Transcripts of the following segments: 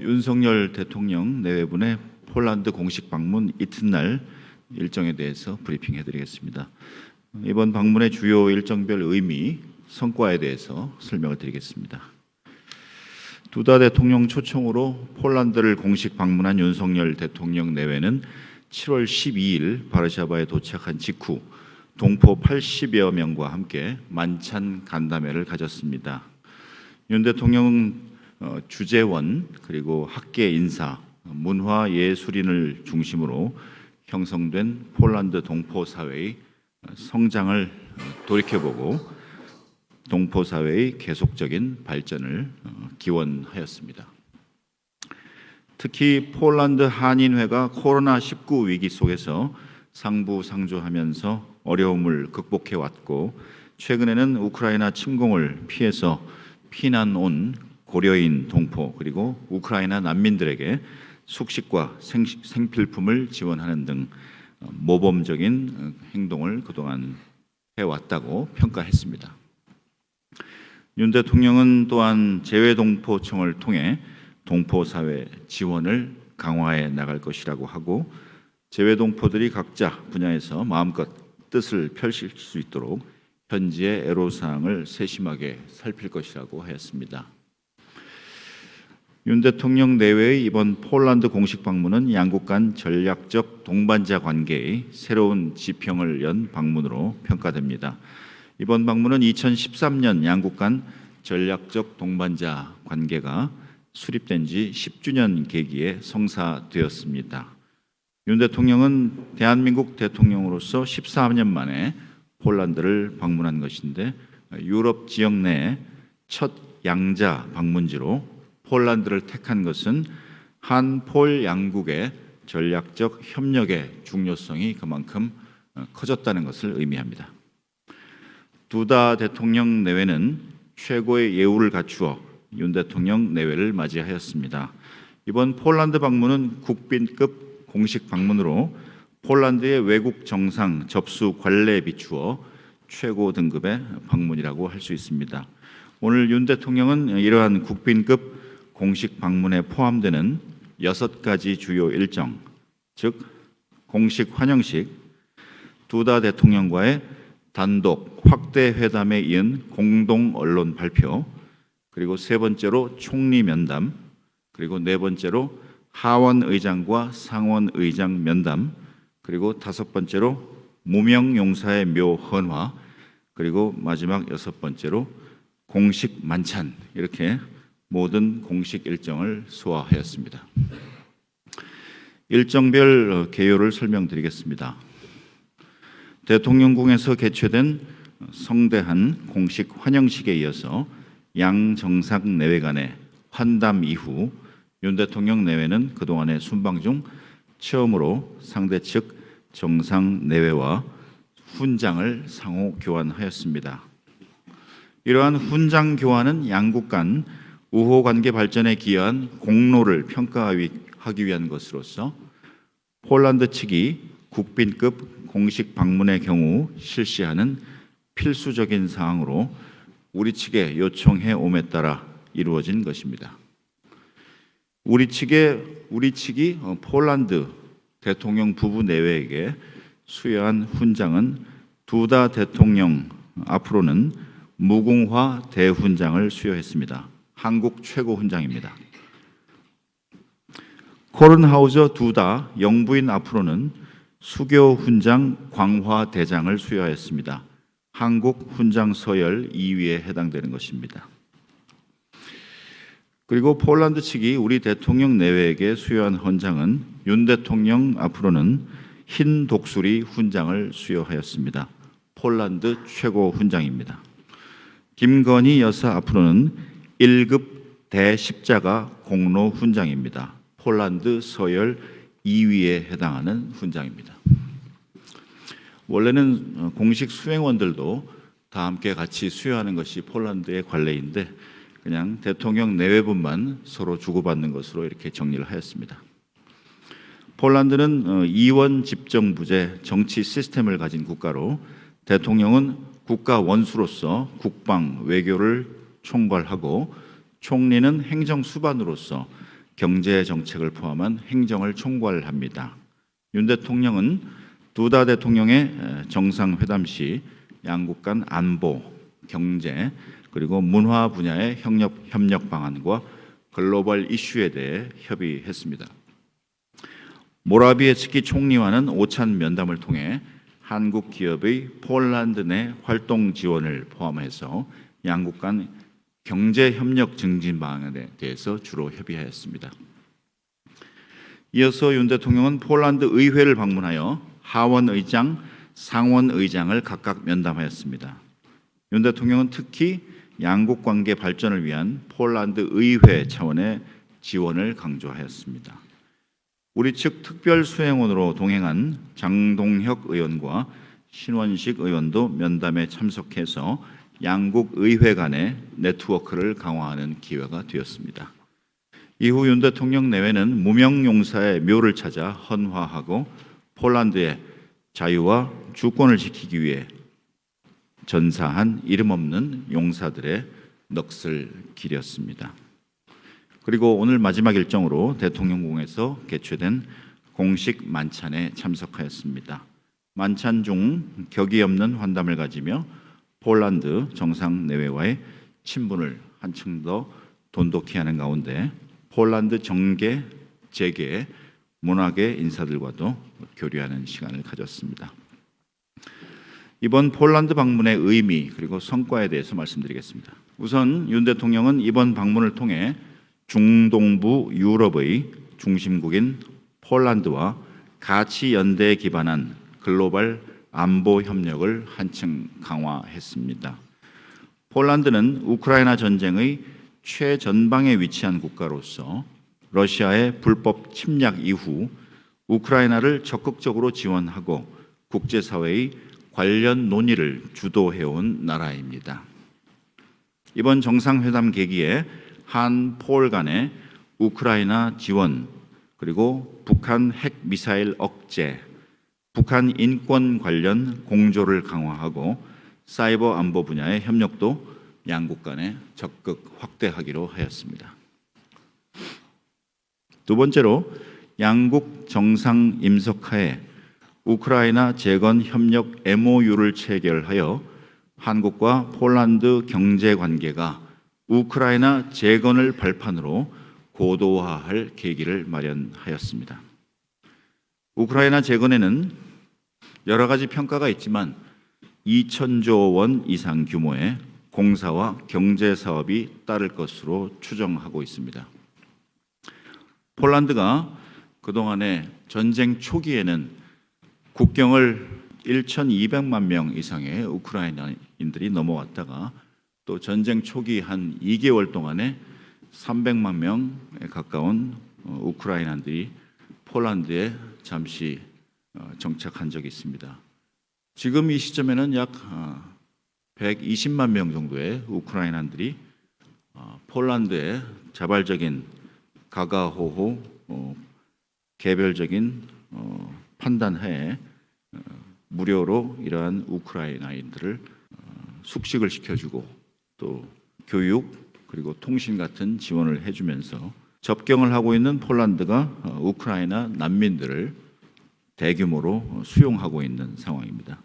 윤석열 대통령 내외분의 폴란드 공식 방문 이튿날 일정에 대해서 브리핑해드리겠습니다. 이번 방문의 주요 일정별 의미, 성과에 대해서 설명을 드리겠습니다. 두다 대통령 초청으로 폴란드를 공식 방문한 윤석열 대통령 내외는 7월 12일 바르샤바에 도착한 직후 동포 80여 명과 함께 만찬 간담회를 가졌습니다. 윤 대통령은 주재원 그리고 학계 인사, 문화예술인을 중심으로 형성된 폴란드 동포 사회의 성장을 돌이켜보고 동포 사회의 계속적인 발전을 기원하였습니다. 특히 폴란드 한인회가 코로나19 위기 속에서 상부상조하면서 어려움을 극복해 왔고, 최근에는 우크라이나 침공을 피해서 피난 온 고려인 동포 그리고 우크라이나 난민들에게 숙식과 생필품을 지원하는 등 모범적인 행동을 그동안 해왔다고 평가했습니다. 윤 대통령은 또한 재외동포청을 통해 동포사회 지원을 강화해 나갈 것이라고 하고, 재외동포들이 각자 분야에서 마음껏 뜻을 펼칠 수 있도록 현지의 애로사항을 세심하게 살필 것이라고 하였습니다. 윤 대통령 내외의 이번 폴란드 공식 방문은 양국 간 전략적 동반자 관계의 새로운 지평을 연 방문으로 평가됩니다. 이번 방문은 2013년 양국 간 전략적 동반자 관계가 수립된 지 10주년 계기에 성사되었습니다. 윤 대통령은 대한민국 대통령으로서 14년 만에 폴란드를 방문한 것인데, 유럽 지역 내 첫 양자 방문지로 폴란드를 택한 것은 한폴 양국의 전략적 협력의 중요성이 그만큼 커졌다는 것을 의미합니다. 두다 대통령 내외는 최고의 예우를 갖추어 윤 대통령 내외를 맞이하였습니다. 이번 폴란드 방문은 국빈급 공식 방문으로 폴란드의 외국 정상 접수 관례에 비추어 최고 등급의 방문이라고 할 수 있습니다. 오늘 윤 대통령은 이러한 국빈급 공식 방문에 포함되는 6가지 주요 일정, 즉 공식 환영식, 두다 대통령과의 단독 확대 회담에 이은 공동 언론 발표, 그리고 세 번째로 총리 면담, 그리고 네 번째로 하원 의장과 상원 의장 면담, 그리고 다섯 번째로 무명용사의 묘 헌화, 그리고 마지막 여섯 번째로 공식 만찬, 이렇게 모든 공식 일정을 소화하였습니다. 일정별 개요를 설명드리겠습니다. 대통령궁에서 개최된 성대한 공식 환영식에 이어서 양 정상 내외 간의 환담 이후 윤 대통령 내외는 그동안의 순방 중 처음으로 상대 측 정상 내외와 훈장을 상호 교환하였습니다. 이러한 훈장 교환은 양국 간 우호 관계 발전에 기여한 공로를 평가하기 위한 것으로서 폴란드 측이 국빈급 공식 방문의 경우 실시하는 필수적인 사항으로 우리 측에 요청해 옴에 따라 이루어진 것입니다. 우리 측이 폴란드 대통령 부부 내외에게 수여한 훈장은 두다 대통령 앞으로는 무궁화 대훈장을 수여했습니다. 한국 최고 훈장입니다. 코른하우저 두다 영부인 앞으로는 수교 훈장 광화 대장을 수여하였습니다. 한국 훈장 서열 2위에 해당되는 것입니다. 그리고 폴란드 측이 우리 대통령 내외에게 수여한 헌장은 윤 대통령 앞으로는 흰 독수리 훈장을 수여하였습니다. 폴란드 최고 훈장입니다. 김건희 여사 앞으로는 1급 대십자가 공로 훈장입니다. 폴란드 서열 2위에 해당하는 훈장입니다. 원래는 공식 수행원들도 다 함께 같이 수여하는 것이 폴란드의 관례인데, 그냥 대통령 내외분만 서로 주고받는 것으로 이렇게 정리를 하였습니다. 폴란드는 이원 집정부제 정치 시스템을 가진 국가로, 대통령은 국가 원수로서 국방, 외교를 총괄하고 총리는 행정 수반으로서 경제 정책을 포함한 행정을 총괄합니다. 윤 대통령은 두다 대통령의 정상회담 시 양국 간 안보, 경제, 그리고 문화 분야의 협력 방안과 글로벌 이슈에 대해 협의했습니다. 모라비에츠키 총리와는 오찬 면담을 통해 한국 기업의 폴란드 내 활동 지원을 포함해서 양국 간 경제 협력 증진 방안에 대해서 주로 협의하였습니다. 이어서 윤 대통령은 폴란드 의회를 방문하여 하원 의장, 상원 의장을 각각 면담하였습니다. 윤 대통령은 특히 양국 관계 발전을 위한 폴란드 의회 차원의 지원을 강조하였습니다. 우리 측 특별 수행원으로 동행한 장동혁 의원과 신원식 의원도 면담에 참석해서 양국 의회 간의 네트워크를 강화하는 기회가 되었습니다. 이후 윤 대통령 내외는 무명 용사의 묘를 찾아 헌화하고 폴란드의 자유와 주권을 지키기 위해 전사한 이름 없는 용사들의 넋을 기렸습니다. 그리고 오늘 마지막 일정으로 대통령궁에서 개최된 공식 만찬에 참석하였습니다. 만찬 중 격이 없는 환담을 가지며 폴란드 정상 내외와의 친분을 한층 더 돈독히 하는 가운데 폴란드 정계, 재계, 문화계 인사들과도 교류하는 시간을 가졌습니다. 이번 폴란드 방문의 의미 그리고 성과에 대해서 말씀드리겠습니다. 우선 윤 대통령은 이번 방문을 통해 중동부 유럽의 중심국인 폴란드와 가치 연대에 기반한 글로벌 안보 협력을 한층 강화했습니다. 폴란드는 우크라이나 전쟁의 최전방에 위치한 국가로서 러시아의 불법 침략 이후 우크라이나를 적극적으로 지원하고 국제사회의 관련 논의를 주도해온 나라입니다. 이번 정상회담 계기에 한폴 간의 우크라이나 지원, 그리고 북한 핵 미사일 억제, 북한 인권 관련 공조를 강화하고 사이버 안보 분야의 협력도 양국 간에 적극 확대하기로 하였습니다. 두 번째로 양국 정상 임석하에 우크라이나 재건 협력 MOU를 체결하여 한국과 폴란드 경제 관계가 우크라이나 재건을 발판으로 고도화할 계기를 마련하였습니다. 우크라이나 재건에는 여러 가지 평가가 있지만 2천조 원 이상 규모의 공사와 경제 사업이 따를 것으로 추정하고 있습니다. 폴란드가 그동안의 전쟁 초기에는 국경을 1,200만 명 이상의 우크라이나인들이 넘어왔다가 또 전쟁 초기 한 2개월 동안에 300만 명에 가까운 우크라이나인들이 폴란드에 잠시 정착한 적이 있습니다. 지금 이 시점에는 약 120만 명 정도의 우크라이나인들이 폴란드의 자발적인 가가호호 개별적인 판단하에 무료로 이러한 우크라이나인들을 숙식을 시켜주고 또 교육 그리고 통신 같은 지원을 해주면서 접경을 하고 있는 폴란드가 우크라이나 난민들을 대규모로 수용하고 있는 상황입니다.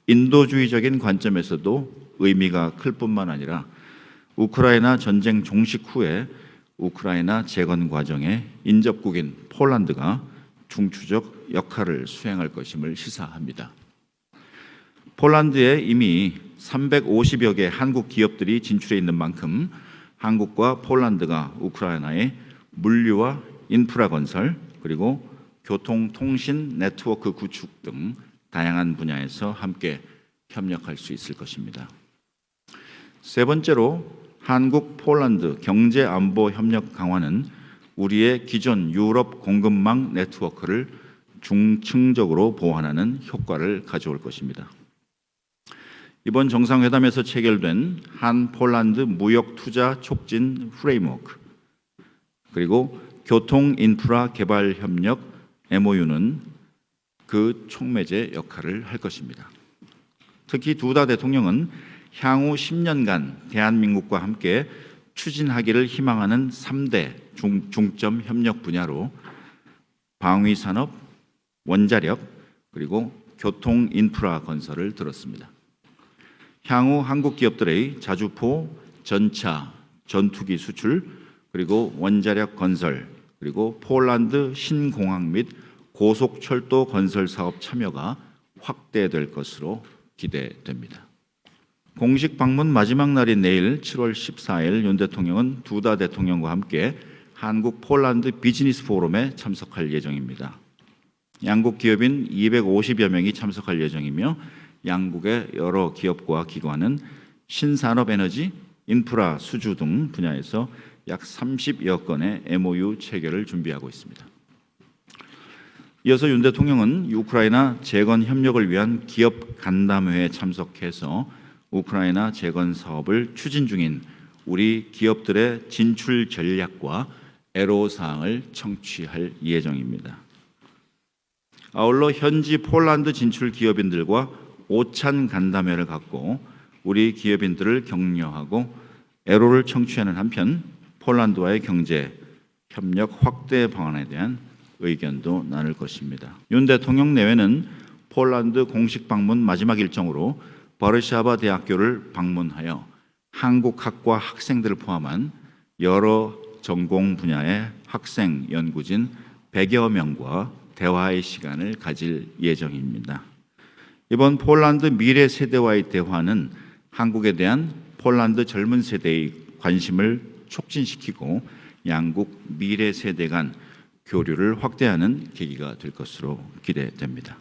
인도주의적인 관점에서도 의미가 클 뿐만 아니라 우크라이나 전쟁 종식 후에 우크라이나 재건 과정에 인접국인 폴란드가 중추적 역할을 수행할 것임을 시사합니다. 폴란드에 이미 350여 개 한국 기업들이 진출해 있는 만큼 한국과 폴란드가 우크라이나의 물류와 인프라 건설 그리고 교통, 통신, 네트워크 구축 등 다양한 분야에서 함께 협력할 수 있을 것입니다. 세 번째로 한국 폴란드 경제 안보 협력 강화는 우리의 기존 유럽 공급망 네트워크를 중층적으로 보완하는 효과를 가져올 것입니다. 이번 정상회담에서 체결된 한 폴란드 무역 투자 촉진 프레임워크 그리고 교통 인프라 개발 협력 MOU는 그 촉매제 역할을 할 것입니다. 특히 두다 대통령은 향후 10년간 대한민국과 함께 추진하기를 희망하는 3대 중점 협력 분야로 방위산업, 원자력, 그리고 교통 인프라 건설을 들었습니다. 향후 한국 기업들의 자주포, 전차, 전투기 수출, 그리고 원자력 건설, 그리고 폴란드 신공항 및 고속철도 건설 사업 참여가 확대될 것으로 기대됩니다. 공식 방문 마지막 날인 내일 7월 14일 윤 대통령은 두다 대통령과 함께 한국 폴란드 비즈니스 포럼에 참석할 예정입니다. 양국 기업인 250여 명이 참석할 예정이며 양국의 여러 기업과 기관은 신산업 에너지, 인프라, 수주 등 분야에서 약 30여 건의 MOU 체결을 준비하고 있습니다. 이어서 윤 대통령은 우크라이나 재건 협력을 위한 기업 간담회에 참석해서 우크라이나 재건 사업을 추진 중인 우리 기업들의 진출 전략과 애로사항을 청취할 예정입니다. 아울러 현지 폴란드 진출 기업인들과 오찬 간담회를 갖고 우리 기업인들을 격려하고 애로를 청취하는 한편 폴란드와의 경제 협력 확대 방안에 대한 의견도 나눌 것입니다. 윤 대통령 내외는 폴란드 공식 방문 마지막 일정으로 바르샤바 대학교를 방문하여 한국 학과 학생들을 포함한 여러 전공 분야의 학생 연구진 100여 명과 대화의 시간을 가질 예정입니다. 이번 폴란드 미래 세대와의 대화는 한국에 대한 폴란드 젊은 세대의 관심을 촉진시키고 양국 미래 세대 간 교류를 확대하는 계기가 될 것으로 기대됩니다.